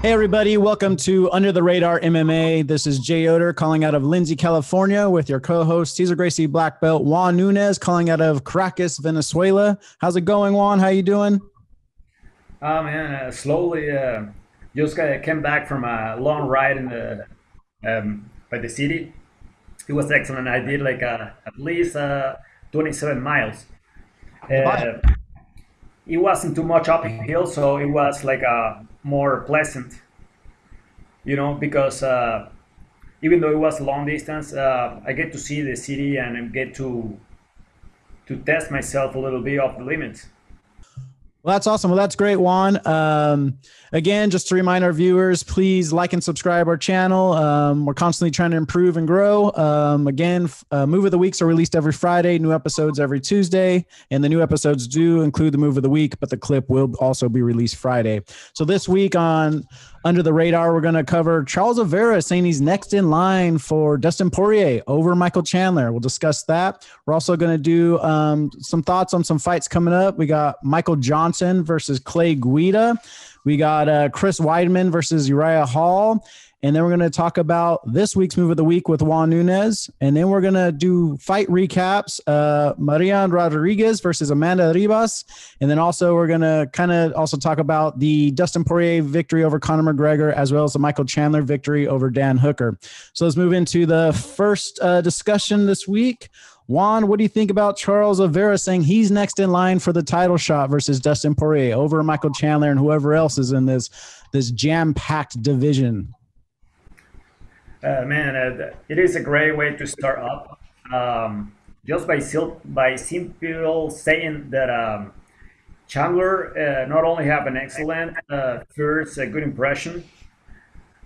Hey everybody, welcome to Under the Radar MMA. This is Jay Yoder calling out of Lindsay, California with your co-host Cesar Gracie black belt Juan Nunez calling out of Caracas, Venezuela. How's it going, Juan? How you doing? Oh man, slowly. Just came back from a long ride in the by the city. It was excellent. I did like at least 27 miles. Wow. Uh, it wasn't too much uphill, so it was like more pleasant, because even though it was long distance, I get to see the city and I get to test myself a little bit off the limits. Well, that's awesome. Well, that's great, Juan. Again, just to remind our viewers, please like and subscribe our channel. We're constantly trying to improve and grow. Again, Move of the Weeks are released every Friday, new episodes every Tuesday, and the new episodes do include the Move of the Week, but the clip will also be released Friday. So this week on Under the Radar, we're going to cover Charles Oliveira saying he's next in line for Dustin Poirier over Michal Chandler. We'll discuss that. We're also going to do some thoughts on some fights coming up. We got Michael Johnson versus Clay Guida. We got Chris Weidman versus Uriah Hall. And then we're going to talk about this week's Move of the Week with Juan Nunez. And then we're going to do fight recaps, Marina Rodriguez versus Amanda Ribas. And then also we're going to kind of also talk about the Dustin Poirier victory over Conor McGregor, as well as the Michal Chandler victory over Dan Hooker. So let's move into the first discussion this week. Juan, what do you think about Charles Oliveira saying he's next in line for the title shot versus Dustin Poirier over Michal Chandler and whoever else is in this jam-packed division? It is a great way to start up. Just by simple saying that Chandler not only have an excellent first good impression,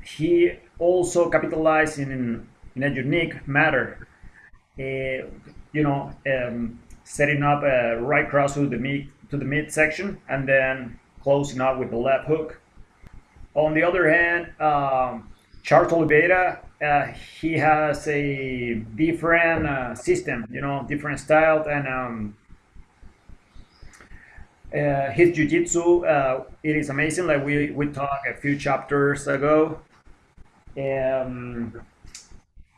he also capitalized in a unique matter. Setting up a right cross to the midsection and then closing up with the left hook. On the other hand, Charles Oliveira, he has a different system, different style, and his jiu-jitsu, it is amazing. Like we talked a few chapters ago.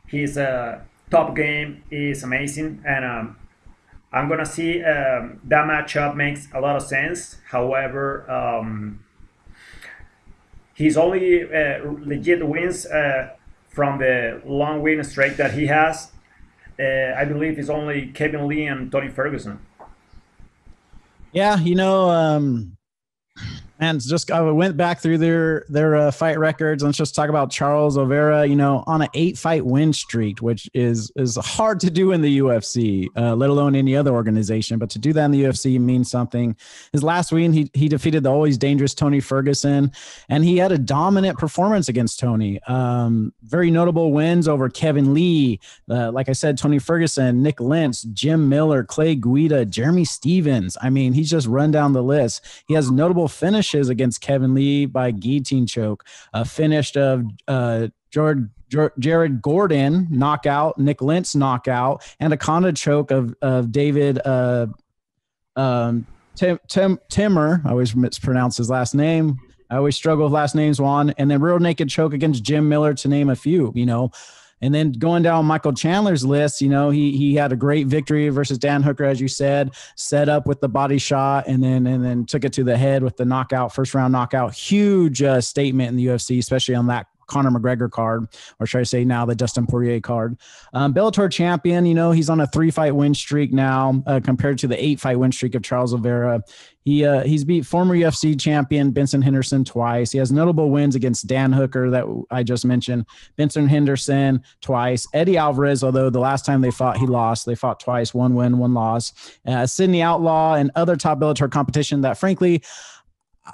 His top game is amazing, and I'm gonna see that matchup makes a lot of sense. However, his only legit wins from the long win streak that he has, I believe, is only Kevin Lee and Tony Ferguson. Yeah, and it's just I went back through their fight records. Let's just talk about Charles Oliveira. On an 8-fight win streak, which is hard to do in the UFC, let alone any other organization. But to do that in the UFC means something. His last win, he defeated the always dangerous Tony Ferguson, and he had a dominant performance against Tony. Very notable wins over Kevin Lee, like I said, Tony Ferguson, Nick Lentz, Jim Miller, Clay Guida, Jeremy Stevens. I mean, he's just run down the list. He has notable finishes against Kevin Lee by guillotine choke, finished of Jared Gordon knockout, Nick Lentz knockout, and a Conda choke of David Timmer. I always mispronounce his last name. I always struggle with last names, Juan. And then real naked choke against Jim Miller, to name a few. And then going down Michal Chandler's list, he had a great victory versus Dan Hooker, as you said, set up with the body shot and then took it to the head with the knockout, first round knockout. Huge statement in the UFC, especially on that Conor McGregor card, or should I say now the Dustin Poirier card. Bellator champion, he's on a 3-fight win streak now compared to the 8-fight win streak of Charles Oliveira. He's beat former UFC champion Benson Henderson twice. He has notable wins against Dan Hooker that I just mentioned, Benson Henderson twice, Eddie Alvarez, although the last time they fought, he lost. They fought twice, 1 win, 1 loss. Sydney Outlaw and other top Bellator competition that, frankly,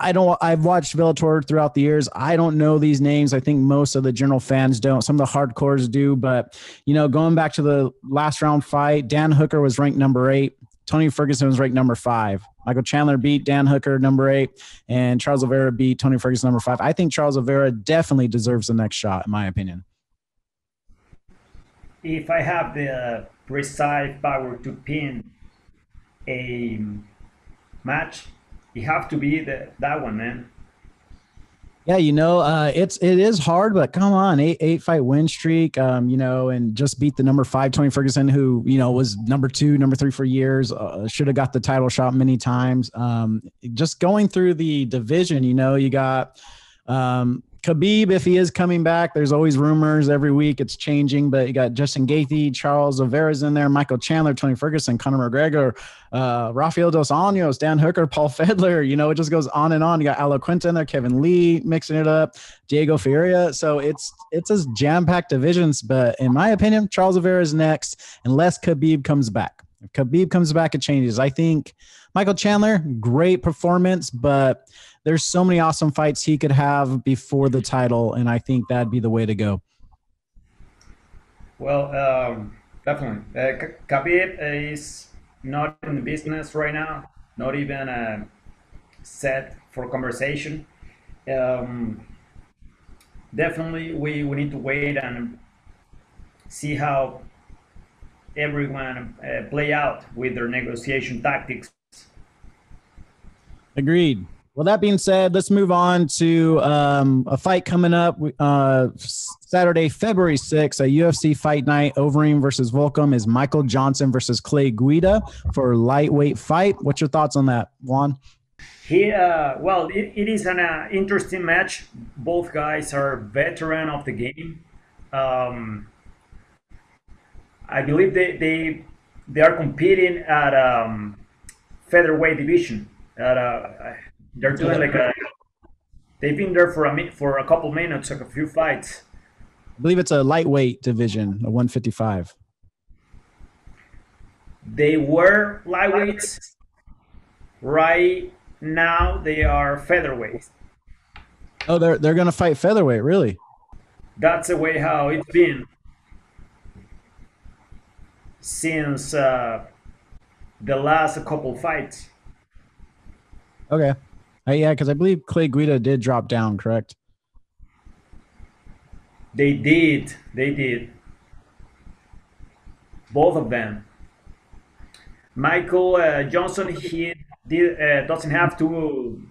I've watched Bellator throughout the years. I don't know these names. I think most of the general fans don't. Some of the hardcores do. But, going back to the last round fight, Dan Hooker was ranked number 8. Tony Ferguson was ranked number 5. Michael Chandler beat Dan Hooker, number 8. And Charles Oliveira beat Tony Ferguson, number 5. I think Charles Oliveira definitely deserves the next shot, in my opinion. If I have the precise power to pin a match, it have to be that one, man. Yeah, it is hard, but come on, eight fight win streak, and just beat the number 5 Tony Ferguson, who was number 2, number 3 for years. Should have got the title shot many times. Just going through the division, you got Khabib, if he is coming back. There's always rumors every week. It's changing, but you got Justin Gaethje, Charles Oliveira's in there, Michael Chandler, Tony Ferguson, Conor McGregor, Rafael Dos Anjos, Dan Hooker, Paul Fedler. It just goes on and on. You got Alo Quinta in there, Kevin Lee mixing it up, Diego Ferreira. So it's a jam-packed divisions, but in my opinion, Charles Oliveira is next unless Khabib comes back. If Khabib comes back, it changes. I think Michael Chandler, great performance, but there's so many awesome fights he could have before the title, and I think that'd be the way to go. Well, definitely. Khabib is not in the business right now, not even set for conversation. Um, Definitely, we need to wait and see how everyone play out with their negotiation tactics. Agreed. Well, that being said, let's move on to a fight coming up Saturday, February 6th, a UFC Fight Night. Overeem versus Volcom is Michael Johnson versus Clay Guida for lightweight fight. What's your thoughts on that, Juan? Well, it is an interesting match. Both guys are veteran of the game. Um, I believe they are competing at featherweight division. They're doing like a. They've been there for a couple minutes, like a few fights. I believe it's a lightweight division, a 155. They were lightweights. Right now, they are featherweights. Oh, they're gonna fight featherweight, really? That's the way how it's been since the last couple fights. Okay. Yeah, because I believe Clay Guida did drop down, correct? They did. They did. Both of them. Michael Johnson, doesn't have to.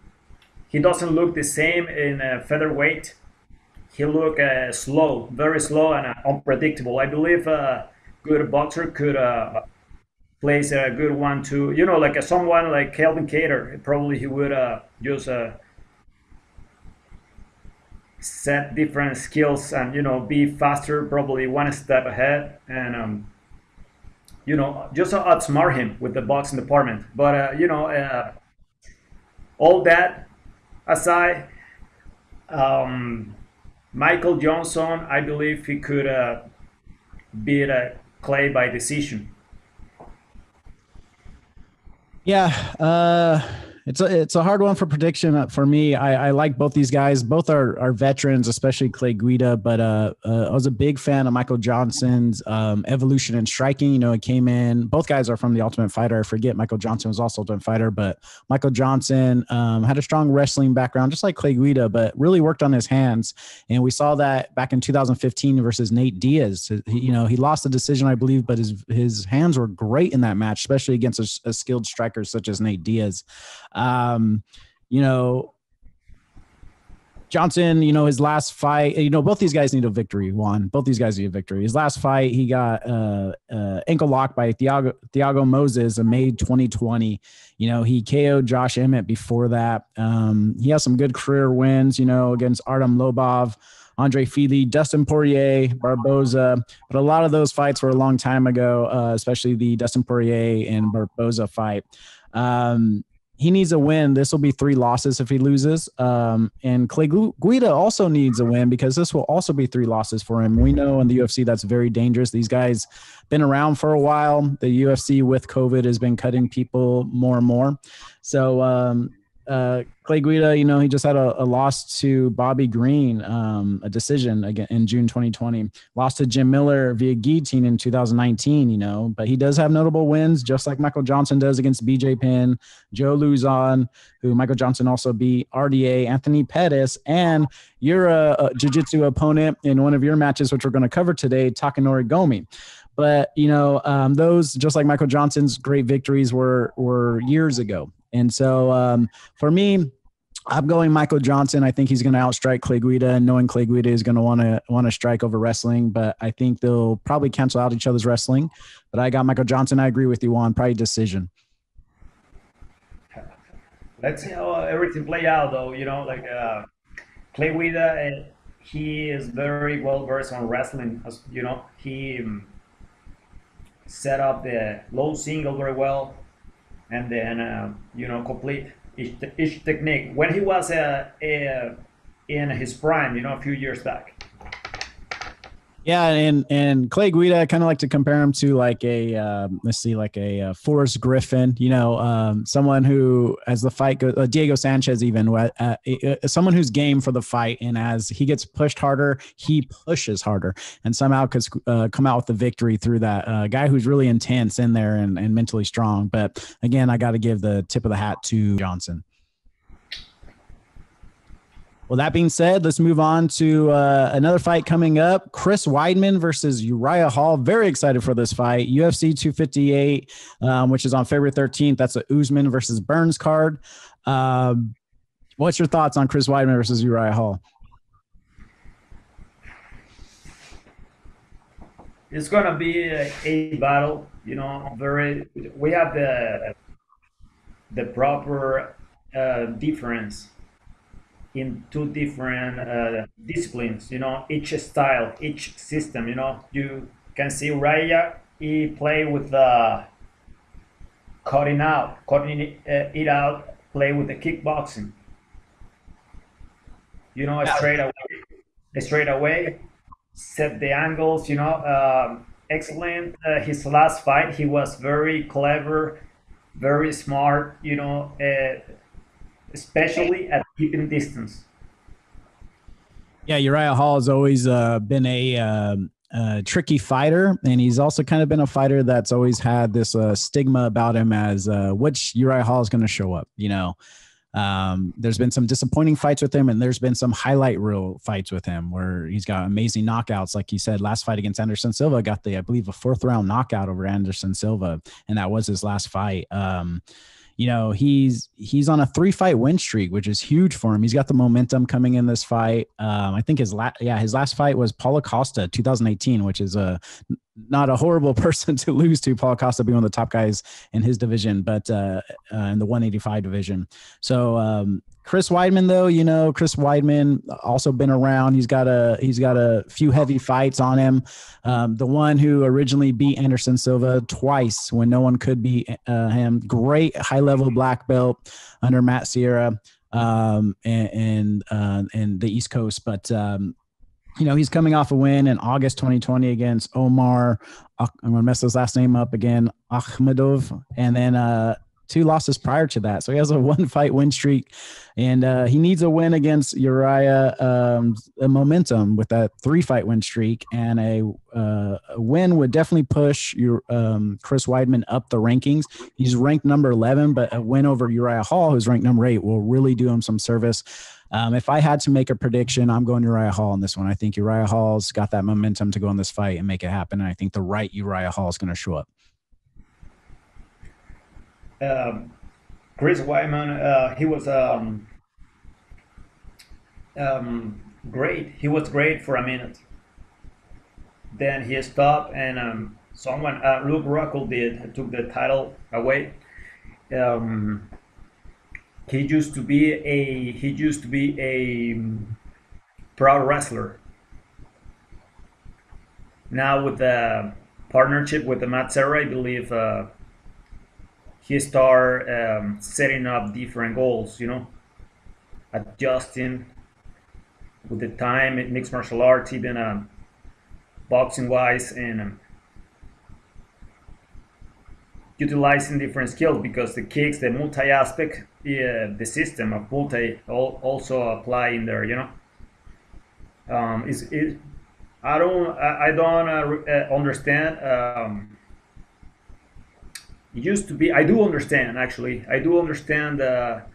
He doesn't look the same in featherweight. He look slow, very slow and unpredictable. I believe a good boxer could place a good one too. Like someone like Kelvin Cater, probably he would just set different skills and be faster, probably one step ahead, and just outsmart him with the boxing department. But all that aside, um, Michael Johnson, I believe he could beat Clay by decision. Yeah, it's a hard one for prediction for me. I like both these guys. Both are veterans, especially Clay Guida. But I was a big fan of Michael Johnson's evolution in striking. He came in. Both guys are from the Ultimate Fighter. I forget Michael Johnson was also Ultimate Fighter, but Michael Johnson had a strong wrestling background, just like Clay Guida, but really worked on his hands. And we saw that back in 2015 versus Nate Diaz. He lost the decision, I believe, but his hands were great in that match, especially against a skilled striker such as Nate Diaz. Um, you know, Johnson, his last fight, both these guys need a victory. Both these guys need a victory. His last fight, he got ankle locked by Thiago Moses in May 2020. He KO'd Josh Emmett before that. He has some good career wins, against Artem Lobov, Andre Fili, Dustin Poirier, Barboza. But a lot of those fights were a long time ago, especially the Dustin Poirier and Barboza fight. He needs a win. This will be 3 losses if he loses. And Clay Guida also needs a win because this will also be 3 losses for him. We know in the UFC that's very dangerous. These guys been around for a while. The UFC with COVID has been cutting people more and more. So Clay Guida, he just had a loss to Bobby Green, a decision again in June 2020. Lost to Jim Miller via guillotine in 2019, but he does have notable wins, just like Michael Johnson does against BJ Penn, Joe Luzon, who Michael Johnson also beat, RDA, Anthony Pettis, and your jiu-jitsu opponent in one of your matches, which we're going to cover today, Takanori Gomi. But, those, just like Michael Johnson's great victories were years ago. And so for me, I'm going Michael Johnson. I think he's going to outstrike Clay Guida, and knowing Clay Guida is going to want to strike over wrestling, but I think they'll probably cancel out each other's wrestling. But I got Michael Johnson. I agree with you, Juan. Probably decision. Let's see how everything play out, though. Like Clay Guida, he is very well versed on wrestling. As he set up the low single very well, and then complete each technique when he was in his prime, a few years back. Yeah, and Clay Guida, I kind of like to compare him to like a like a Forrest Griffin, someone who, as the fight goes, Diego Sanchez even, someone who's game for the fight, and as he gets pushed harder, he pushes harder, and somehow could come out with the victory through that. Guy who's really intense in there and mentally strong. But again, I got to give the tip of the hat to Johnson. Well, that being said, let's move on to another fight coming up. Chris Weidman versus Uriah Hall. Very excited for this fight. UFC 258, which is on February 13th. That's a Usman versus Burns card. What's your thoughts on Chris Weidman versus Uriah Hall? It's going to be a battle. We have the proper difference in two different disciplines, each style, each system. You can see Uriah, he play with cutting it out, play with the kickboxing. Straight away, set the angles. Excellent. His last fight, he was very clever, very smart. Especially at keeping distance. Yeah, Uriah Hall has always been a tricky fighter, and he's also kind of been a fighter that's always had this stigma about him as which Uriah Hall is going to show up. There's been some disappointing fights with him, and there's been some highlight reel fights with him where he's got amazing knockouts. Like you said, last fight against Anderson Silva, got I believe, a 4th round knockout over Anderson Silva, and that was his last fight. He's on a 3-fight win streak, which is huge for him. He's got the momentum coming in this fight. I think his last fight was Paulo Costa 2018, which is not a horrible person to lose to. Paulo Costa being one of the top guys in his division, but in the 185 division. So Chris Weidman, though, Chris Weidman also been around. He's got a few heavy fights on him. The one who originally beat Anderson Silva twice when no one could beat him. Great high-level black belt under Matt Sierra and the East Coast. But he's coming off a win in August 2020 against Omar. I'm going to mess his last name up again, Akhmedov, and then 2 losses prior to that. So he has a 1-fight win streak, and he needs a win against Uriah, a momentum with that 3-fight win streak, and a win would definitely push Chris Weidman up the rankings. He's ranked number 11, but a win over Uriah Hall, who's ranked number 8, will really do him some service. If I had to make a prediction, I'm going Uriah Hall on this one. I think Uriah Hall's got that momentum to go in this fight and make it happen, and I think the right Uriah Hall is going to show up. Chris Weidman, he was great. He was great for a minute. Then he stopped, and someone, Luke Rockhold, took the title away. He used to be a pro wrestler. Now with the partnership with the Matt Serra, I believe. He started setting up different goals, adjusting with the time in mixed martial arts, even boxing wise, and utilizing different skills, because the kicks, the multi aspect, the system of multi also apply in there. I don't understand. It used to be. I do understand, actually. I do understand. A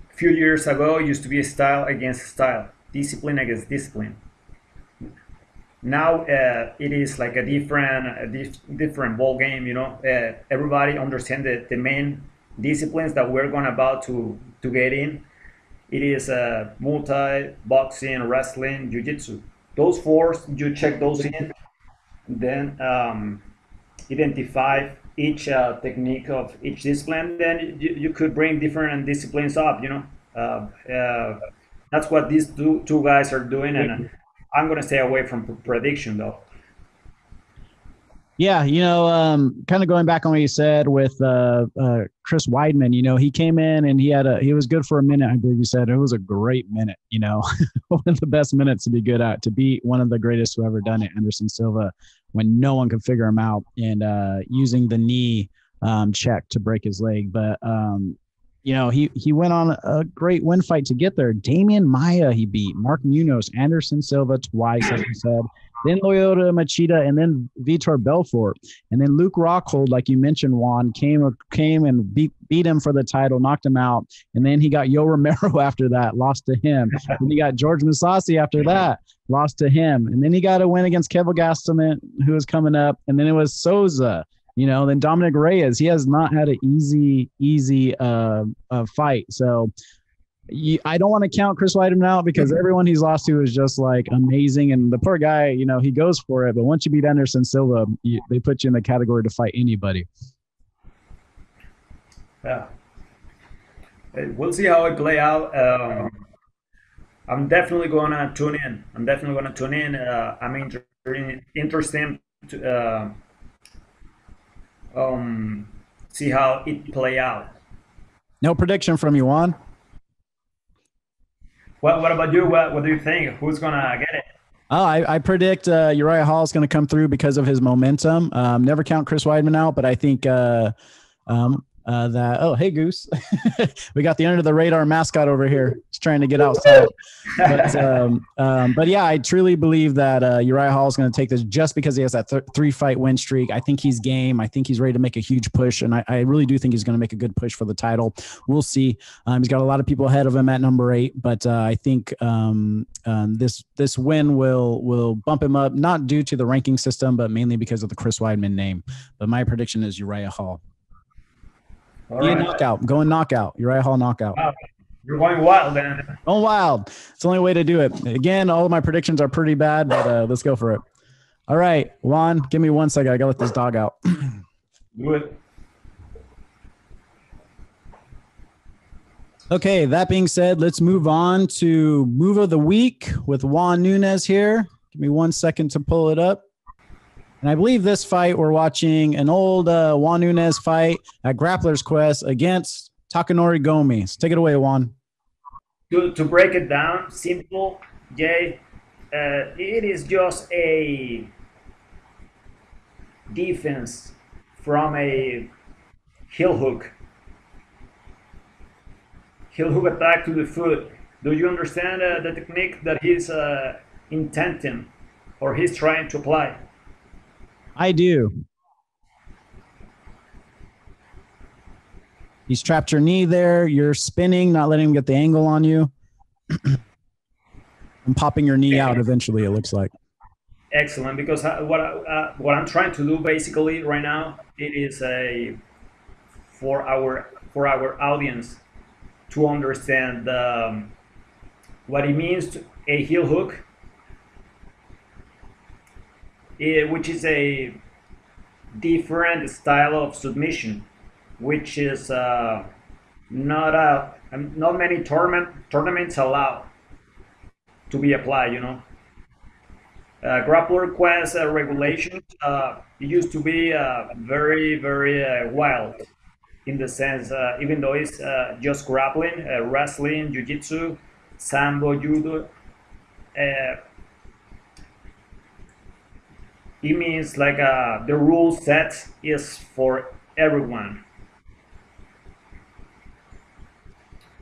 few years ago, it used to be a style against style, discipline against discipline. Now it is like a different ball game. Everybody understands the main disciplines that we're going about to get in. It is multi, boxing, wrestling, jiu-jitsu. Those four, you check those in, then identify each technique of each discipline. Then you could bring different disciplines up. That's what these two guys are doing, and I'm gonna stay away from prediction though. Yeah, kind of going back on what you said with Chris Weidman, he came in and he was good for a minute. I believe you said it was a great minute, one of the best minutes to be good at, to beat one of the greatest who ever done it, Anderson Silva, when no one could figure him out, and using the knee check to break his leg. But, he went on a great win fight to get there. Damian Maia he beat, Mark Munoz, Anderson Silva twice, as you said, then Lyoto Machida, and then Vitor Belfort. And then Luke Rockhold, like you mentioned, Juan, came and beat him for the title, knocked him out. And then he got Yo Romero after that, lost to him. Then he got George Mousasi after that, lost to him. And then he got a win against Kevin Gastelum, who was coming up. And then it was Souza, then Dominic Reyes. He has not had an easy fight. So I don't want to count Chris Weidman out, because everyone he's lost to is just like amazing. And the poor guy, he goes for it. But once you beat Anderson Silva, they put you in the category to fight anybody. Yeah. We'll see how it play out. I'm definitely going to tune in. I'm interested to see how it play out. No prediction from you, Juan? What about you? What do you think? Who's going to get it? Oh, I predict Uriah Hall is going to come through because of his momentum. Never count Chris Weidman out, but I think hey, Goose. We got the under the radar mascot over here. He's trying to get outside. But yeah, I truly believe that Uriah Hall is going to take this just because he has that 3-fight win streak. I think he's game. I think he's ready to make a huge push, and I really do think he's going to make a good push for the title. We'll see. He's got a lot of people ahead of him at number 8, but I think this win will bump him up, not due to the ranking system, but mainly because of the Chris Weidman name. But my prediction is Uriah Hall. Knockout. Going knockout. Uriah Hall knockout. Wow. You're going wild, then. Oh, wild. It's the only way to do it. Again, all of my predictions are pretty bad, but let's go for it. All right, Juan, give me 1 second. I got to let this dog out. Do it. Okay, that being said, let's move on to Move of the Week with Juan Nunez here. Give me 1 second to pull it up. And I believe this fight, we're watching an old Juan Nunez fight at Grappler's Quest against Takanori Gomi. So take it away, Juan. To break it down, simple, Jay, it is just a defense from a heel hook attack to the foot. Do you understand the technique that he's intending or he's trying to apply? I do. He's trapped your knee there. You're spinning, not letting him get the angle on you. And popping your knee out eventually, it looks like. Excellent, because what I'm trying to do basically right now, it is for our audience to understand what it means to a heel hook, which is a different style of submission, which is not many tournaments allow to be applied. Grappler Quest regulations it used to be very, very wild in the sense, even though it's just grappling, wrestling, jiu-jitsu, sambo, judo. It means like the rule set is for everyone.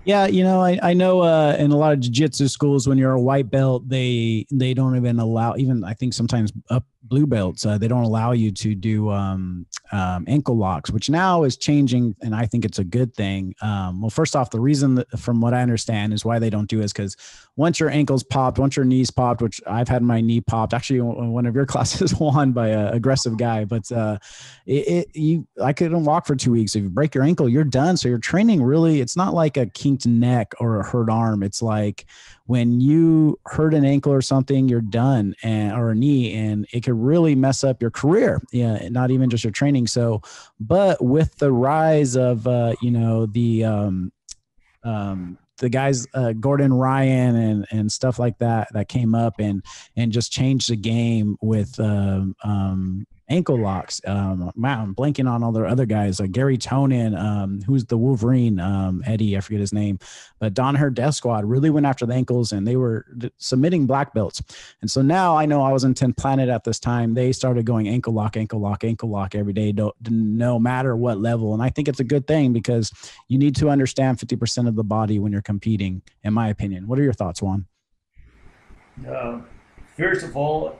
Yeah, I know in a lot of jiu-jitsu schools, when you're a white belt, they don't even allow, even I think sometimes blue belts, they don't allow you to do ankle locks, which now is changing, and I think it's a good thing. Well, first off, the reason that, from what I understand, is why they don't do it is because once your ankles popped, once your knees popped, which I've had my knee popped, actually one of your classes won by an aggressive guy, but I couldn't walk for 2 weeks. If you break your ankle, you're done. So your training really, it's not like a kinked neck or a hurt arm. It's like when you hurt an ankle or something, you're done, or a knee, and it could really mess up your career. Yeah, not even just your training. So, but with the rise of the guys, Gordon Ryan and stuff like that came up and just changed the game with ankle locks. I'm blanking on all the other guys, like Gary Tonin, who's the Wolverine, Eddie, I forget his name, but Danaher Death Squad really went after the ankles, and they were submitting black belts. And so now I know I was in 10th Planet at this time. They started going ankle lock every day, no matter what level. And I think it's a good thing because you need to understand 50% of the body when you're competing, in my opinion. What are your thoughts, Juan? First of all,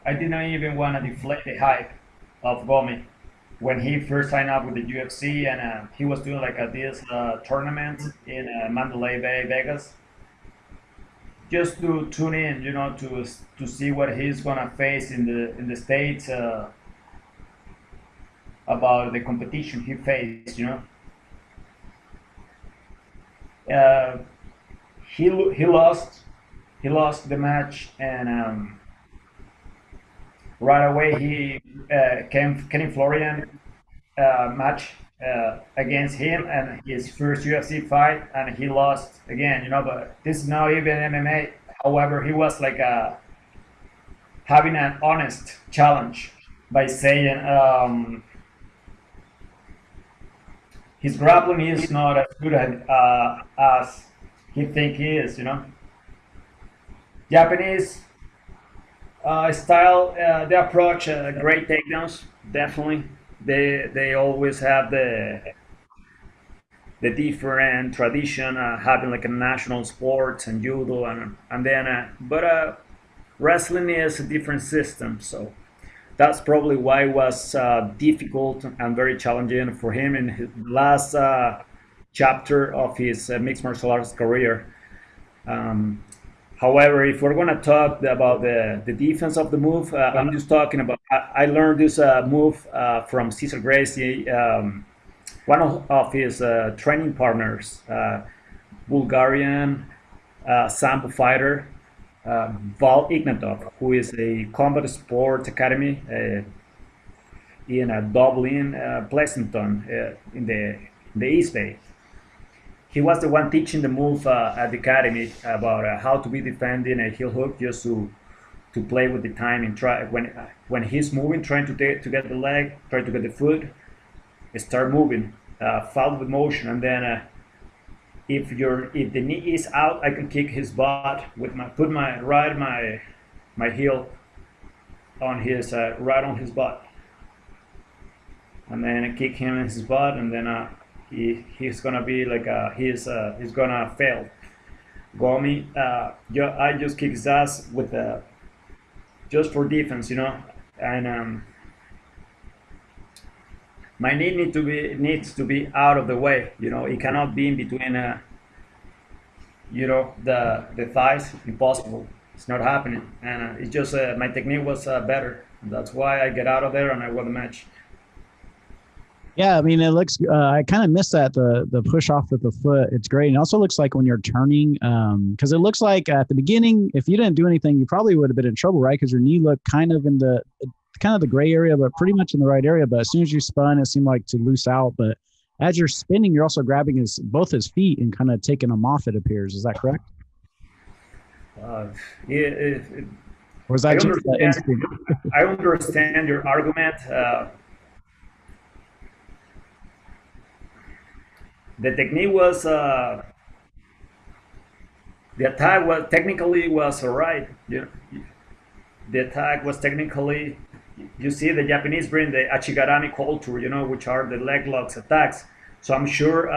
I didn't even want to deflate the hype of Gomi when he first signed up with the UFC, and he was doing like this tournament in Mandalay Bay, Vegas, just to tune in, to see what he's gonna face in the States, about the competition he faced. He lost the match, and right away he Kenny Florian match against him, and his first UFC fight, and he lost again. But this is not even MMA. However, he was like having an honest challenge by saying his grappling is not as good as he think he is. Japanese style, they approach great takedowns. Definitely, they always have the different tradition, having like a national sports and judo, and then but wrestling is a different system. So that's probably why it was difficult and very challenging for him in his last chapter of his mixed martial arts career. However, if we're going to talk about the defense of the move, I'm just talking about, I learned this move from Cesar Gracie, one of his training partners, Bulgarian Sambo fighter, Val Ignatov, who is a combat sports academy in Dublin, Pleasanton, in the East Bay. He was the one teaching the move at the academy about how to be defending a heel hook, just to play with the time and try when he's moving, trying to get the leg, try to get the foot, start moving, follow the motion, and then if the knee is out, I can kick his butt with my heel on his right on his butt, and then I kick him in his butt, and then he's gonna be like he's gonna fail. Gomi, I just kick his ass with just for defense, and my knee needs to be out of the way. It cannot be in between the thighs. Impossible. It's not happening, and it's just my technique was better. That's why I get out of there and I won the match. Yeah, I mean, it looks. I kind of missed that the push off with the foot. It's great. It also looks like when you're turning, because it looks like at the beginning, if you didn't do anything, you probably would have been in trouble, right? Because your knee looked kind of in the gray area, but pretty much in the right area. But as soon as you spun, it seemed like to loose out. But as you're spinning, you're also grabbing both his feet and kind of taking them off. It appears. Is that correct? Or is that just instinct? I understand your argument. The technique was the attack was technically was alright. The attack was technically. You see, the Japanese bring the Achigarami culture, which are the leg locks attacks. So I'm sure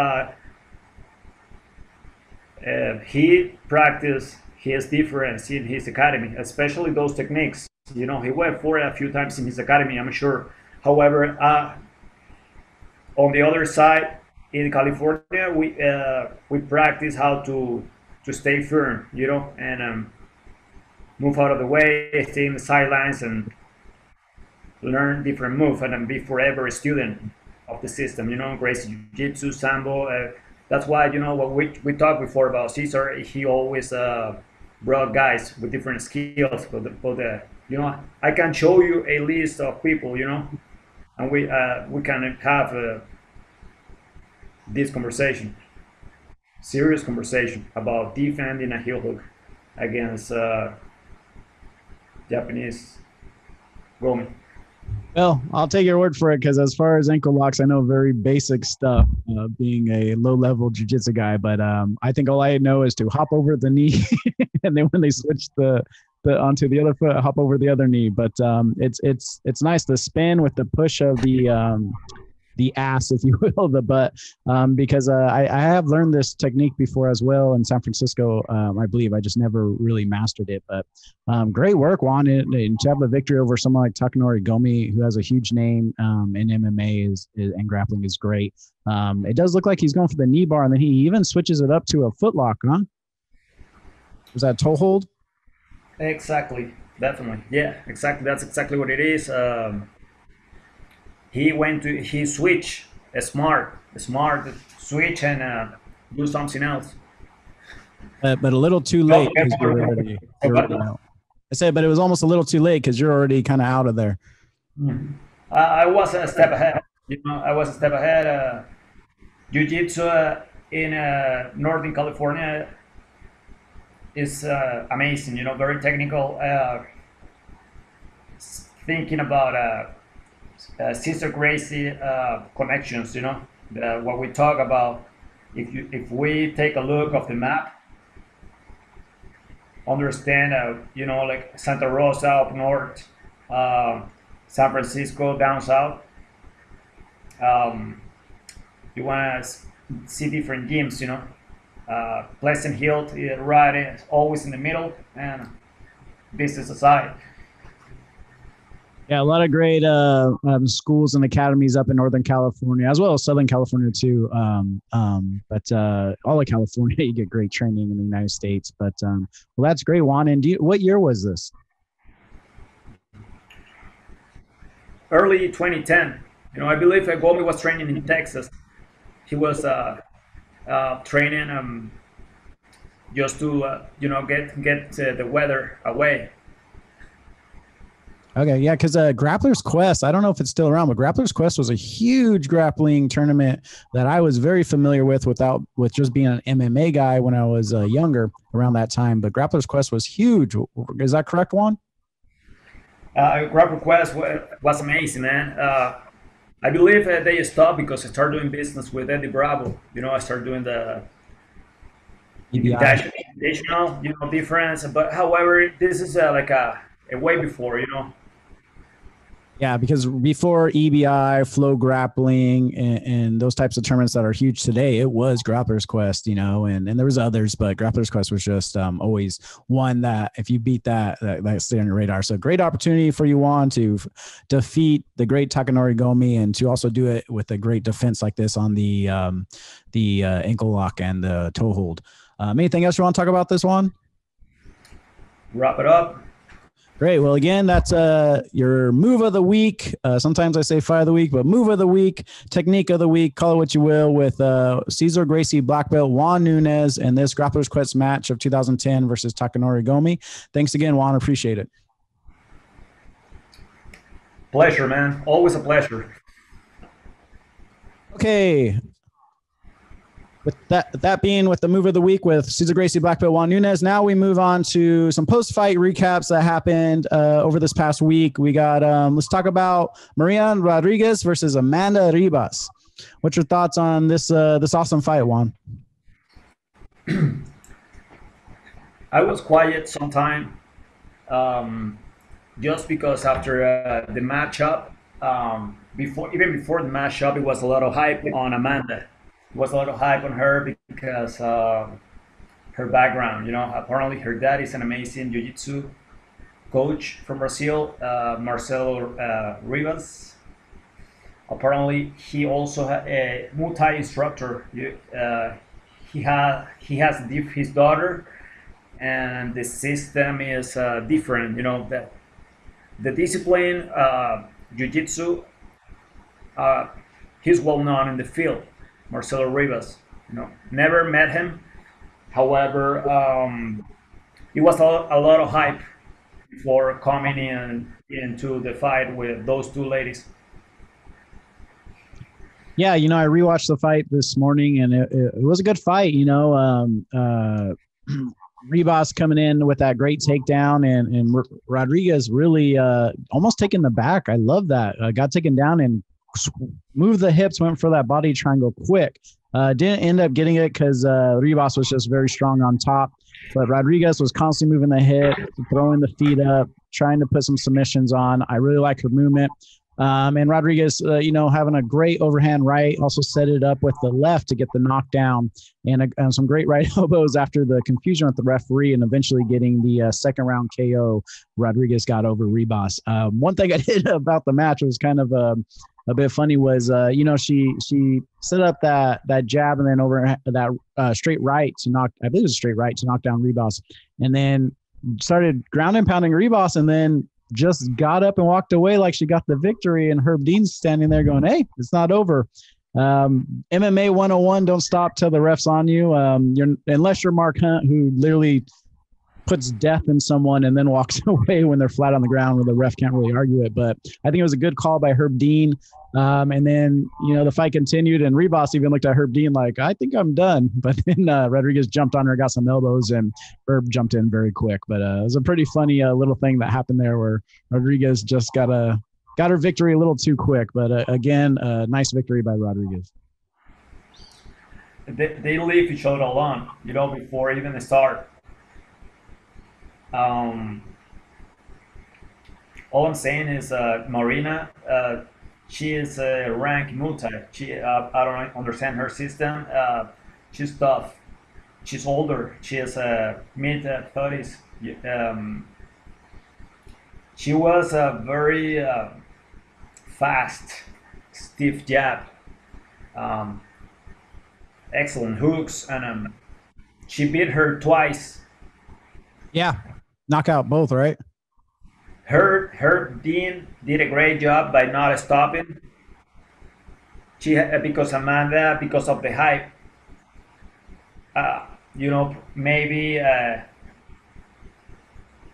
he practiced his difference in his academy, especially those techniques. You know, he went for it a few times in his academy, I'm sure. However, on the other side, in California, we practice how to stay firm, you know, and move out of the way, stay in the sidelines, and learn different moves, and then be forever a student of the system. You know, Gracie Jiu-Jitsu, Sambo. That's why, you know, what we talked before about Cesar. He always brought guys with different skills. But you know, I can show you a list of people, you know, and we can have this conversation, serious conversation about defending a heel hook against Japanese Gomi. Well, I'll take your word for it, because as far as ankle locks, I know very basic stuff, being a low-level jiu-jitsu guy. But I think all I know is to hop over the knee, and then when they switch the onto the other foot, hop over the other knee. But it's nice to spin with the push of the ass, if you will, the butt, because I have learned this technique before as well in San Francisco. I believe I just never really mastered it, but great work, Juan. And to have a victory over someone like Takanori Gomi, who has a huge name in MMA and grappling, is great. It does look like he's going for the knee bar, and then he even switches it up to a foot lock, huh? Was that toe hold? Exactly, definitely, yeah, exactly. That's exactly what it is. He switch a smart switch and do something else. But a little too late, because I said, but it was almost a little too late, because you're already kind of out of there. I was a step ahead. You know, I was a step ahead. Jiu-Jitsu in Northern California is amazing. You know, very technical. Thinking about Cesar Gracie connections, you know, what we talk about. If we take a look of the map, understand, you know, like Santa Rosa up north, San Francisco down south. You want to see different gyms, you know. Pleasant Hill, right, always in the middle, and business aside. Yeah, a lot of great schools and academies up in Northern California, as well as Southern California too. But all of California, you get great training in the United States. But well, that's great, Juan. And what year was this? Early 2010. You know, I believe Gomi was training in Texas. He was training just to you know, get the weather away. Okay, yeah, because Grappler's Quest, I don't know if it's still around, but Grappler's Quest was a huge grappling tournament that I was very familiar with just being an MMA guy when I was younger around that time. But Grappler's Quest was huge. Is that correct, Juan? Grappling Quest was amazing, man. I believe they stopped because I started doing business with Eddie Bravo. You know, I started doing the invitational, you know, difference. But however, this is like a way before, you know. Yeah, because before EBI, Flow Grappling, and those types of tournaments that are huge today, it was Grappler's Quest, you know, and there was others, but Grappler's Quest was just always one that if you beat that stayed on your radar. So great opportunity for you, Juan, to defeat the great Takanori Gomi, and to also do it with a great defense like this on the ankle lock and the toe hold. Anything else you want to talk about this one? Wrap it up. Great. Well, again, that's your move of the week. Sometimes I say fight of the week, but move of the week, technique of the week, call it what you will, with Cesar Gracie black belt Juan Nunez and this Grappler's Quest match of 2010 versus Takanori Gomi. Thanks again, Juan. Appreciate it. Pleasure, man. Always a pleasure. Okay. With that being with the move of the week with Cesar Gracie black belt Juan Nunez, now we move on to some post-fight recaps that happened over this past week. We got let's talk about Marina Rodriguez versus Amanda Ribas. What's your thoughts on this awesome fight, Juan? I was quiet sometime, just because after the matchup, before the matchup, it was a lot of hype on Amanda. Was a lot of hype on her because her background. Apparently her dad is an amazing jiu-jitsu coach from Brazil, Marcelo Ribas. Apparently, he also a Muay instructor. He has his daughter, and the system is different. That the discipline, jiu-jitsu, he's well known in the field. Marcelo Ribas. Never met him. However, it was a lot of hype before coming into the fight with those two ladies. Yeah, I rewatched the fight this morning, and it was a good fight. Ribas coming in with that great takedown, and Rodriguez really almost taking the back. I love that. Got taken down and moved the hips, went for that body triangle quick. Didn't end up getting it because Ribas was just very strong on top. But Rodriguez was constantly moving the hip, throwing the feet up, trying to put some submissions on. I really like her movement. And Rodriguez, having a great overhand right, also set it up with the left to get the knockdown, and some great right elbows after the confusion with the referee, and eventually getting the second round KO. Rodriguez got over Ribas. One thing I did about the match was kind of a bit funny was, she set up that jab and then over that straight right to knock, I believe it was a straight right to knock down Ribas, and then started ground and pounding Ribas, and then just got up and walked away like she got the victory. And Herb Dean's standing there going, "Hey, it's not over." MMA 101, don't stop till the ref's on you. Unless you're Mark Hunt, who literally puts death in someone and then walks away when they're flat on the ground where the ref can't really argue it. But I think it was a good call by Herb Dean. And then, the fight continued, and Ribas even looked at Herb Dean like, "I think I'm done." But then Rodriguez jumped on her, got some elbows, and Herb jumped in very quick. But it was a pretty funny little thing that happened there where Rodriguez just got her victory a little too quick. But again, nice victory by Rodriguez. They leave each other alone, before even the start. All I'm saying is Marina, she is a rank multi. I don't understand her system. She's tough. She's older. She is mid 30s. She was a very fast, stiff jab. Excellent hooks, and she beat her twice. Yeah, knockout both, right? Herb Dean did a great job by not stopping. Because Amanda, because of the hype, maybe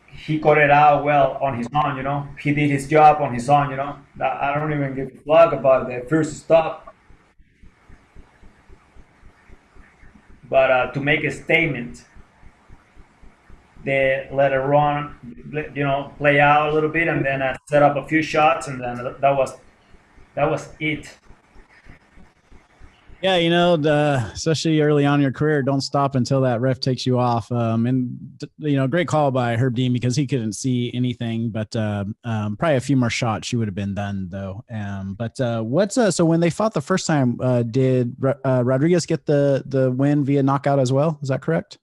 he cut it out well on his own. He did his job on his own. I don't even give a fuck about the first stop. But to make a statement, they let it run, play out a little bit, and then set up a few shots, and then that was it. Yeah, especially early on in your career, don't stop until that ref takes you off. Great call by Herb Dean because he couldn't see anything, but probably a few more shots, she would have been done though. So when they fought the first time, did Rodriguez get the win via knockout as well? Is that correct?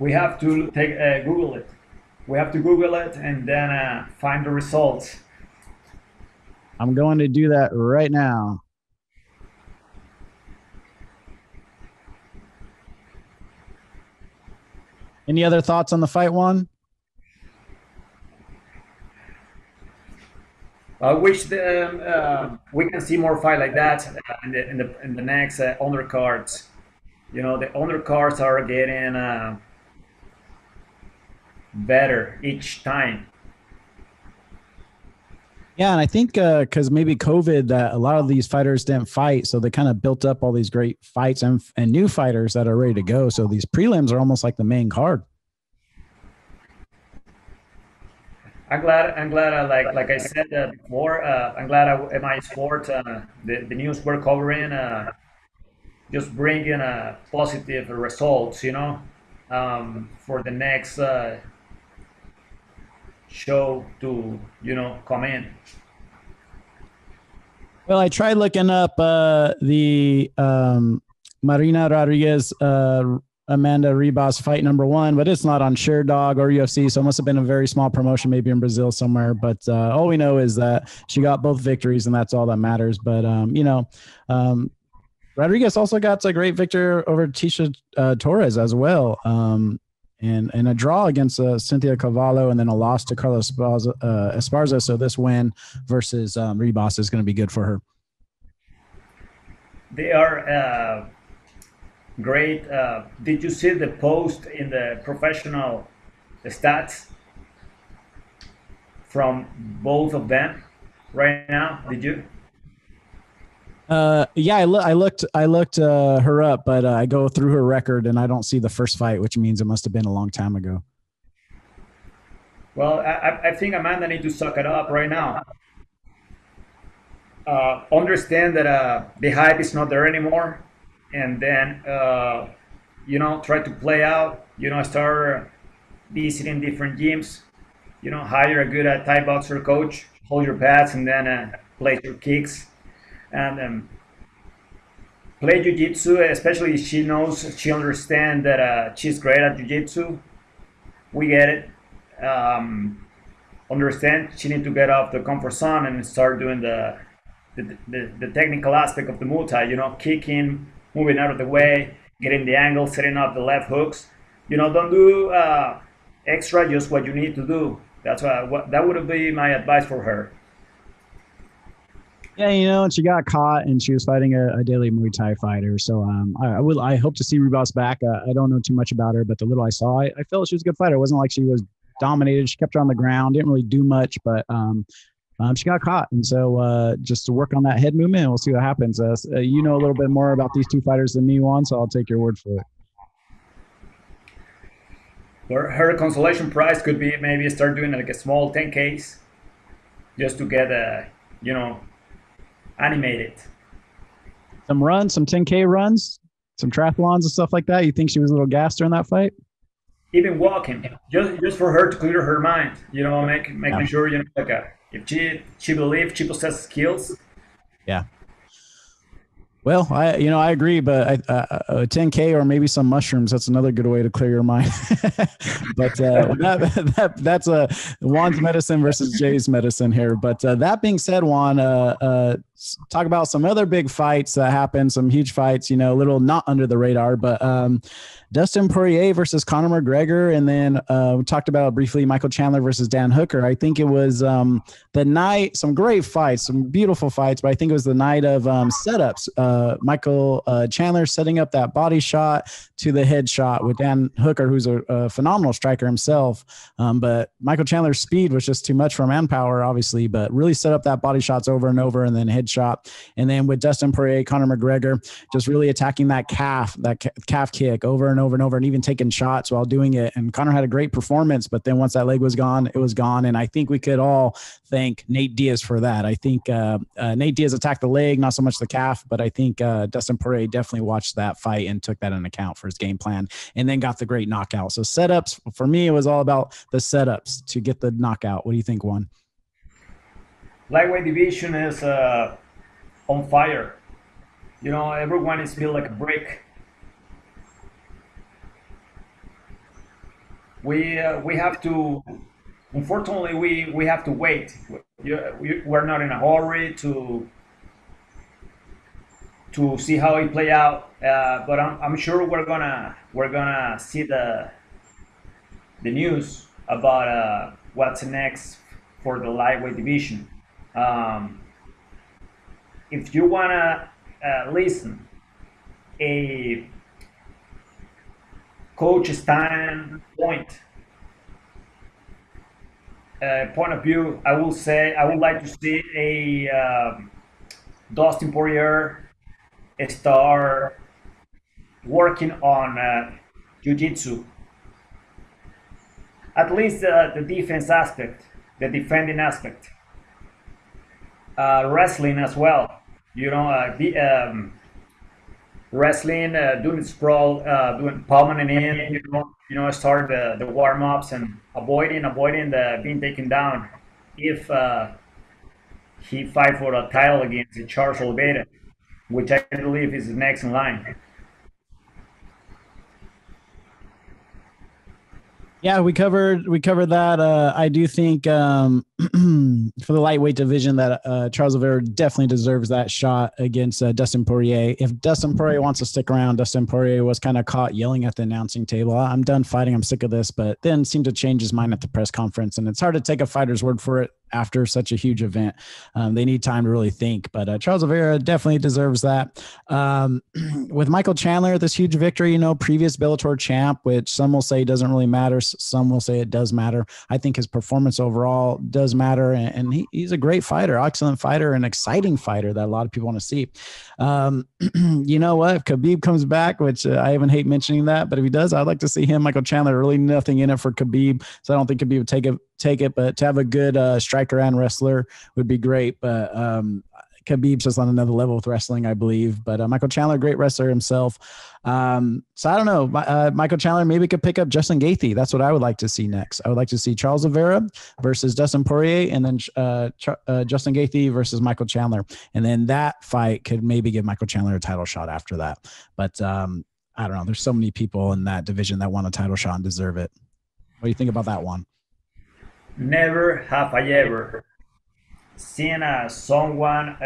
We have to Google it. We have to Google it and then find the results. I'm going to do that right now. Any other thoughts on the fight, Juan? I wish we can see more fight like that in the next undercards. The undercards are getting better each time. Yeah, and I think because maybe COVID, a lot of these fighters didn't fight, so they kind of built up all these great fights and new fighters that are ready to go. So these prelims are almost like the main card. I'm glad. Like I said before, I'm glad MI Sport, the news we're covering, just bringing positive results. For the next show to come in. Well, I tried looking up the Marina Rodriguez, Amanda Ribas fight #1, but it's not on ShareDog or UFC, so it must have been a very small promotion, maybe in Brazil somewhere. But all we know is that she got both victories, and that's all that matters. But Rodriguez also got a great victory over Tisha Torres as well, and a draw against Cynthia Cavallo, and then a loss to Carlos Esparza. So this win versus Ribas is going to be good for her. They are great. Did you see the post in the professional stats from both of them right now? Did you? Yeah, I looked her up, but I go through her record and I don't see the first fight, which means it must have been a long time ago. Well, I think Amanda needs to suck it up right now. Understand that the hype is not there anymore, and then try to play out. Start visiting different gyms. Hire a good Thai boxer coach, hold your pads, and then place your kicks. And play jiu-jitsu, especially if she understands that she's great at jiu-jitsu. We get it. Understand she needs to get off the comfort zone and start doing the technical aspect of the Muay Thai, kicking, moving out of the way, getting the angle, setting up the left hooks. Don't do extra, just what you need to do. That would be my advice for her. Yeah, and she got caught, and she was fighting a daily Muay Thai fighter. So I hope to see Ribas back. I don't know too much about her, but the little I saw, I felt she was a good fighter. It wasn't like she was dominated. She kept her on the ground, didn't really do much, but she got caught. And so just to work on that head movement, and we'll see what happens. You know a little bit more about these two fighters than me, Juan, so I'll take your word for it. Her consolation prize could be maybe start doing a small 10Ks just to get animated. Some runs, some 10K runs, some triathlons and stuff like that. You think she was a little gassed during that fight? Even walking, just for her to clear her mind, making sure, if she believes she possesses skills. Yeah. Well, I agree, but 10K or maybe some mushrooms, that's another good way to clear your mind. But that's Juan's medicine versus Jay's medicine here. But that being said, Juan, talk about some other big fights that happened, some huge fights, a little not under the radar, but Dustin Poirier versus Conor McGregor. And then we talked about briefly Michal Chandler versus Dan Hooker. I think it was the night, some great fights, some beautiful fights, but I think it was the night of setups. Michal Chandler setting up that body shot to the head shot with Dan Hooker, who's a phenomenal striker himself. But Michal Chandler's speed was just too much for manpower, obviously, but really set up that body shots over and over, and then head shot. And then with Dustin Poirier, Conor McGregor, just really attacking that calf kick over and over and over, and even taking shots while doing it. And Conor had a great performance, but then once that leg was gone, it was gone. And I think we could all thank Nate Diaz for that. I think Nate Diaz attacked the leg, not so much the calf, but I think Dustin Poirier definitely watched that fight and took that into account for his game plan, and then got the great knockout. So setups, for me, it was all about the setups to get the knockout. What do you think, Juan? Lightweight division is on fire. Everyone is built like a brick. We have to, unfortunately, we have to wait. We're not in a hurry to see how it play out. But I'm sure we're gonna see the news about what's next for the lightweight division. If you wanna listen a coach standpoint point of view, I would like to see a Dustin Poirier start working on jiu-jitsu, at least the defense aspect, the defending aspect, wrestling as well. Wrestling, doing sprawl, doing palming in, start the warm ups and avoiding the being taken down. If he fight for a title against Charles Oliveira, which I believe is next in line. Yeah, we covered that. I do think for the lightweight division that Charles Oliveira definitely deserves that shot against Dustin Poirier. If Dustin Poirier wants to stick around, Dustin Poirier was kind of caught yelling at the announcing table, "I'm done fighting. I'm sick of this," but then seemed to change his mind at the press conference. And it's hard to take a fighter's word for it after such a huge event. They need time to really think, but Charles Oliveira definitely deserves that. With Michal Chandler, this huge victory, previous Bellator champ, which some will say doesn't really matter. Some will say it does matter. I think his performance overall does matter. And he's a great fighter, excellent fighter, and exciting fighter that a lot of people want to see. You know what? If Khabib comes back, which I even hate mentioning that, but if he does, I'd like to see him, Michal Chandler, really nothing in it for Khabib. So I don't think Khabib would take it, but to have a good striker and wrestler would be great. But Khabib's just on another level with wrestling, I believe. But Michal Chandler, great wrestler himself. So I don't know. Michal Chandler maybe could pick up Justin Gaethje. That's what I would like to see next. I would like to see Charles Oliveira versus Dustin Poirier, and then Justin Gaethje versus Michal Chandler. And then that fight could maybe give Michal Chandler a title shot after that. But I don't know. There's so many people in that division that want a title shot and deserve it. What do you think about that one? Never have I ever seen someone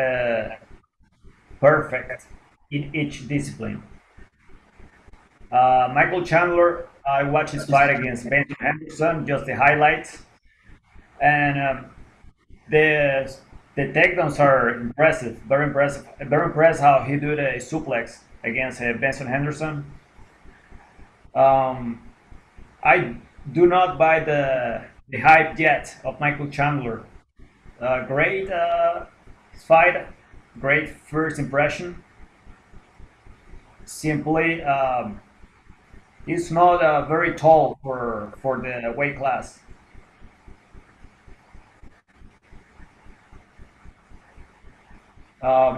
perfect in each discipline. Michal Chandler, I watched his fight against Benson Henderson, just the highlights, and the takedowns are impressive, very impressive. Very impressed how he did a suplex against Benson Henderson. I do not buy the hype yet of Michal Chandler. Great fight, great first impression. Simply, he's not very tall for the weight class.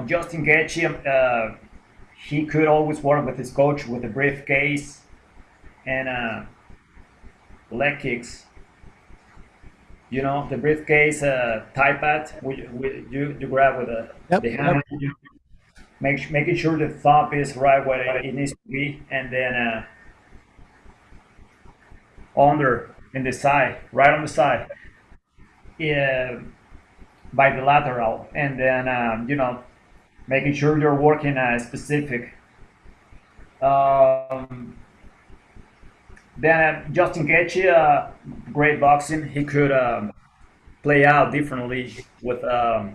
Justin Gaethje, he could always work with his coach with a briefcase and leg kicks. The briefcase tie pad you grab with the hand, making sure the thumb is right where it needs to be, and then under in the side, right on the side, by the lateral, and then making sure you're working specific. Then Justin Gaethje, great boxing. He could play out differently with. I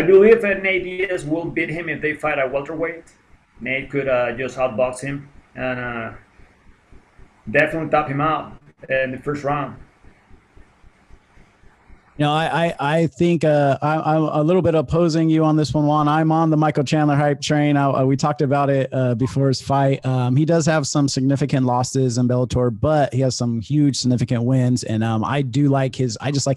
believe that Nate Diaz will beat him if they fight at welterweight. Nate could just outbox him and definitely tap him out in the first round. I think I'm a little bit opposing you on this one, Juan. I'm on the Michal Chandler hype train. We talked about it before his fight. He does have some significant losses in Bellator, but he has some huge significant wins. And I just like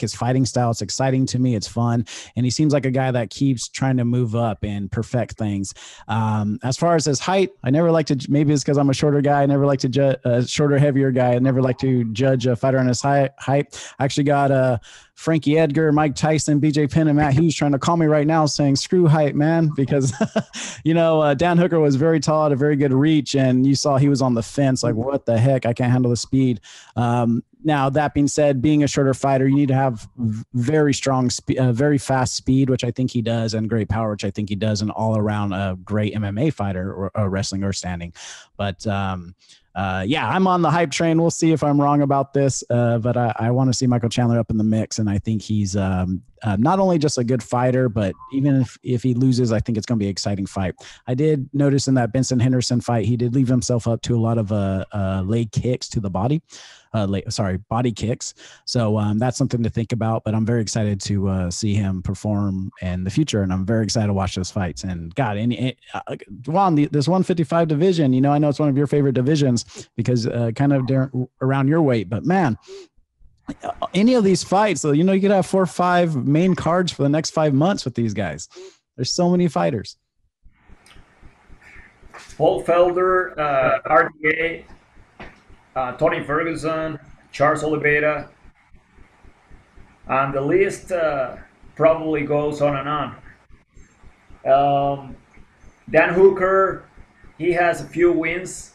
his fighting style. It's exciting to me. It's fun. And he seems like a guy that keeps trying to move up and perfect things. As far as his height, I never like to, maybe it's because I'm a shorter guy. I never like to judge a shorter, heavier guy. I never like to judge a fighter on his height. I actually got Frankie Edgar, Mike Tyson, BJ Penn, and Matt Hughes trying to call me right now saying, screw height, man, because, Dan Hooker was very tall, had a very good reach, and you saw he was on the fence, like, what the heck? I can't handle the speed. Now, that being said, being a shorter fighter, you need to have very strong, very fast speed, which I think he does, and great power, which I think he does, and all around a great MMA fighter, or wrestling or standing. But I'm on the hype train. We'll see if I'm wrong about this, but I want to see Michal Chandler up in the mix, and I think he's not only just a good fighter, but even if he loses, I think it's going to be an exciting fight. I did notice in that Benson Henderson fight, he did leave himself up to a lot of leg kicks to the body. Body kicks. So that's something to think about, but I'm very excited to see him perform in the future. And I'm very excited to watch those fights. And God, Juan, this 155 division, I know it's one of your favorite divisions because kind of around your weight, but man, any of these fights, so, you could have 4 or 5 main cards for the next 5 months with these guys. There's so many fighters. Paul Felder, RDA, Tony Ferguson, Charles Oliveira, and the list probably goes on and on. Dan Hooker, he has a few wins.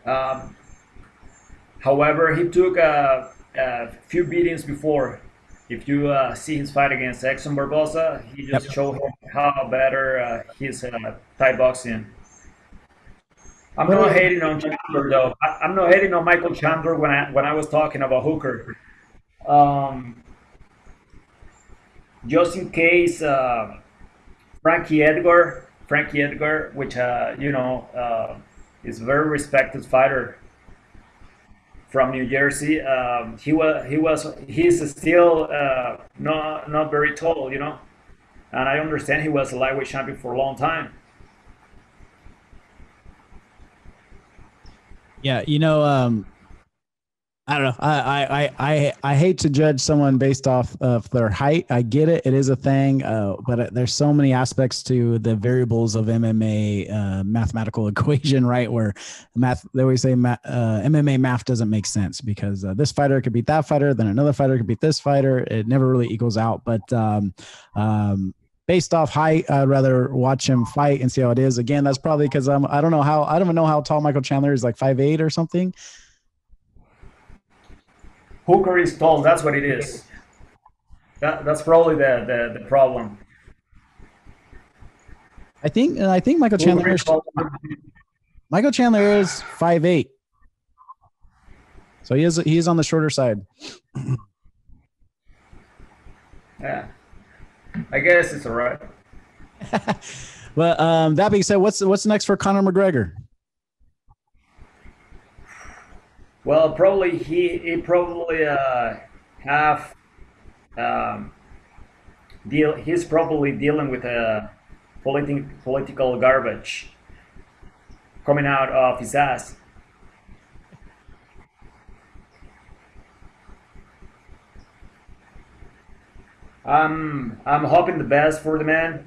Um, However, he took a few beatings before. If you see his fight against Exxon Barbosa, he just showed him how better his Thai boxing. I'm not hating on Chandler though. I'm not hating on Michal Chandler when I was talking about Hooker. Um, just in case, Frankie Edgar, which is a very respected fighter from New Jersey. He's still not very tall, and I understand he was a lightweight champion for a long time. Yeah, I don't know. I hate to judge someone based off of their height. I get it; it is a thing, but there's so many aspects to the variables of MMA mathematical equation, right? Where they always say MMA math doesn't make sense because this fighter could beat that fighter, then another fighter could beat this fighter. It never really equals out. But based off height, I'd rather watch him fight and see how it is. Again, that's probably because I don't even know how tall Michal Chandler is, like 5'8" or something. Hooker is tall. That's what it is. That's probably the problem. I think Michal Chandler is 5'8". So he is on the shorter side. Yeah, I guess it's all right. Well, that being said, what's next for Conor McGregor? Well, probably he probably have he's probably dealing with a political garbage coming out of his ass. I'm hoping the best for the man.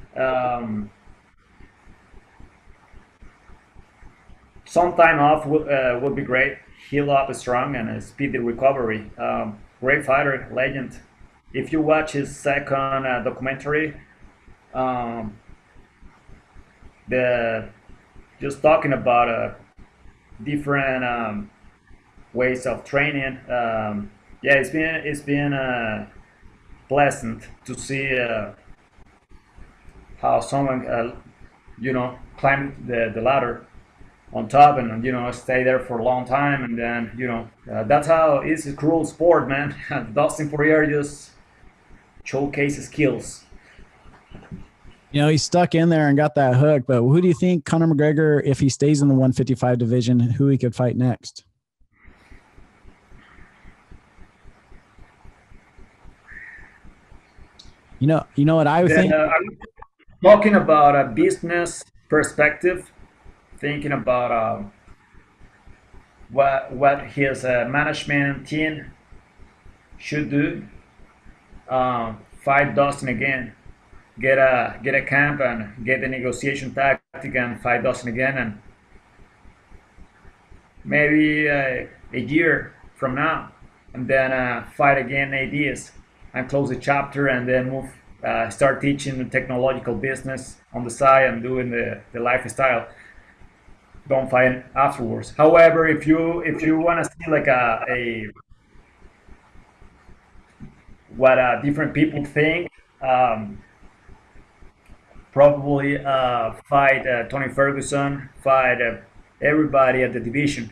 Some time off would be great. Heal up strong and a speedy recovery. Great fighter, legend. If you watch his second documentary, um, the just talking about different ways of training. Yeah, it's been pleasant to see how someone climbed the ladder on top and stay there for a long time, and then that's how it's a cruel sport, man. Dustin Poirier just showcases skills. He stuck in there and got that hook. But who do you think Conor McGregor, if he stays in the 155 division, who he could fight next? You know what I would think. Talking about a business perspective, thinking about what his management team should do. Fight Dustin again, get a camp and get the negotiation tactic and fight Dustin again, and maybe a year from now, and then fight again ADs and close the chapter, and then move. Start teaching the technological business on the side and doing the lifestyle. Don't fight afterwards. However, if you want to see like a what different people think, probably fight Tony Ferguson, fight everybody at the division.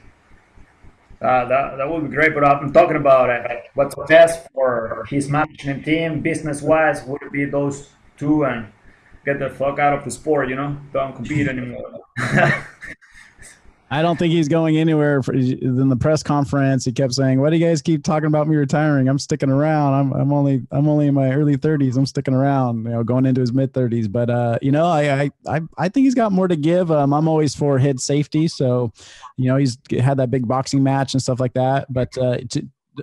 That would be great. But I'm talking about what's best for his management team, business wise, would be those two and get the fuck out of the sport. Don't compete anymore. I don't think he's going anywhere. In the press conference, he kept saying, "Why do you guys keep talking about me retiring? I'm sticking around. I'm only in my early 30s. I'm sticking around. Going into his mid 30s." But I think he's got more to give. I'm always for head safety, so he's had that big boxing match and stuff like that. But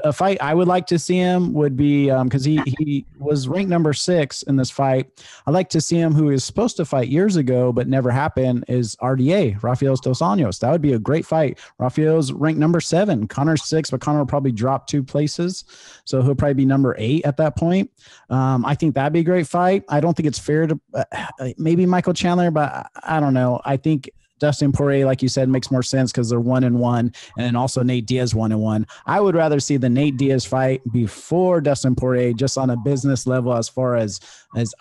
a fight I would like to see him would be because he was ranked number 6 in this fight. I'd like to see him, who is supposed to fight years ago but never happened, is RDA, Rafael Dos Anjos. That would be a great fight. Rafael's ranked number 7, Conor's 6, but Conor will probably drop 2 places, so he'll probably be number 8 at that point. I think that'd be a great fight. I don't think it's fair to maybe Michal Chandler, but I don't know. I think Dustin Poirier, like you said, makes more sense because they're 1-1, and then also Nate Diaz 1-1. I would rather see the Nate Diaz fight before Dustin Poirier, just on a business level as far as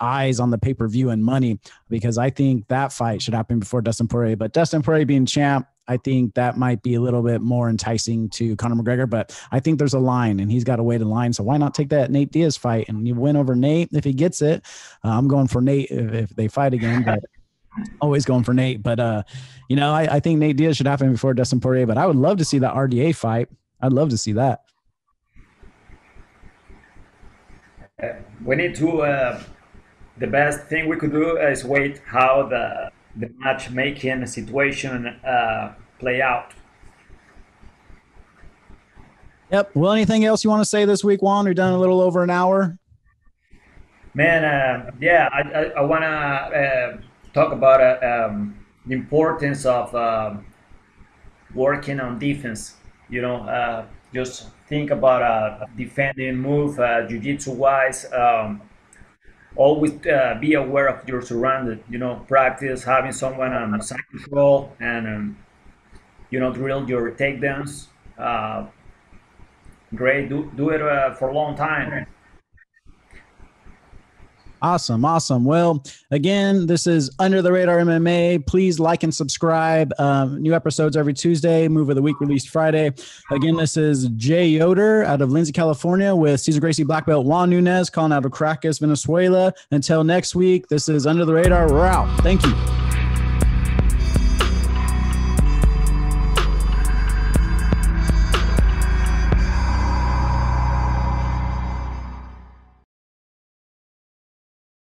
eyes on the pay-per-view and money, because I think that fight should happen before Dustin Poirier. But Dustin Poirier being champ, I think that might be a little bit more enticing to Conor McGregor, but I think there's a line and he's got to wait in line. So why not take that Nate Diaz fight and you win over Nate if he gets it? I'm going for Nate if they fight again, but always going for Nate. But, I think Nate Diaz should happen before Dustin Poirier, but I would love to see that RDA fight. I'd love to see that. We need to, the best thing we could do is wait how the matchmaking situation play out. Yep. Well, anything else you want to say this week, Juan? We're done a little over an hour. Man, I want to talk about the importance of working on defense. Just think about a defending move, jiu-jitsu wise. Always be aware of your surroundings. Practice having someone on side control and drill your takedowns. Great, do it for a long time. Awesome. Well, again, this is Under the Radar MMA. Please like and subscribe. New episodes every Tuesday, Move of the Week released Friday. Again, this is Jay Yoder out of Lindsay, California, with Cesar Gracie Black Belt Juan Nunez calling out of Caracas, Venezuela. Until next week, this is Under the Radar. We're out. Thank you.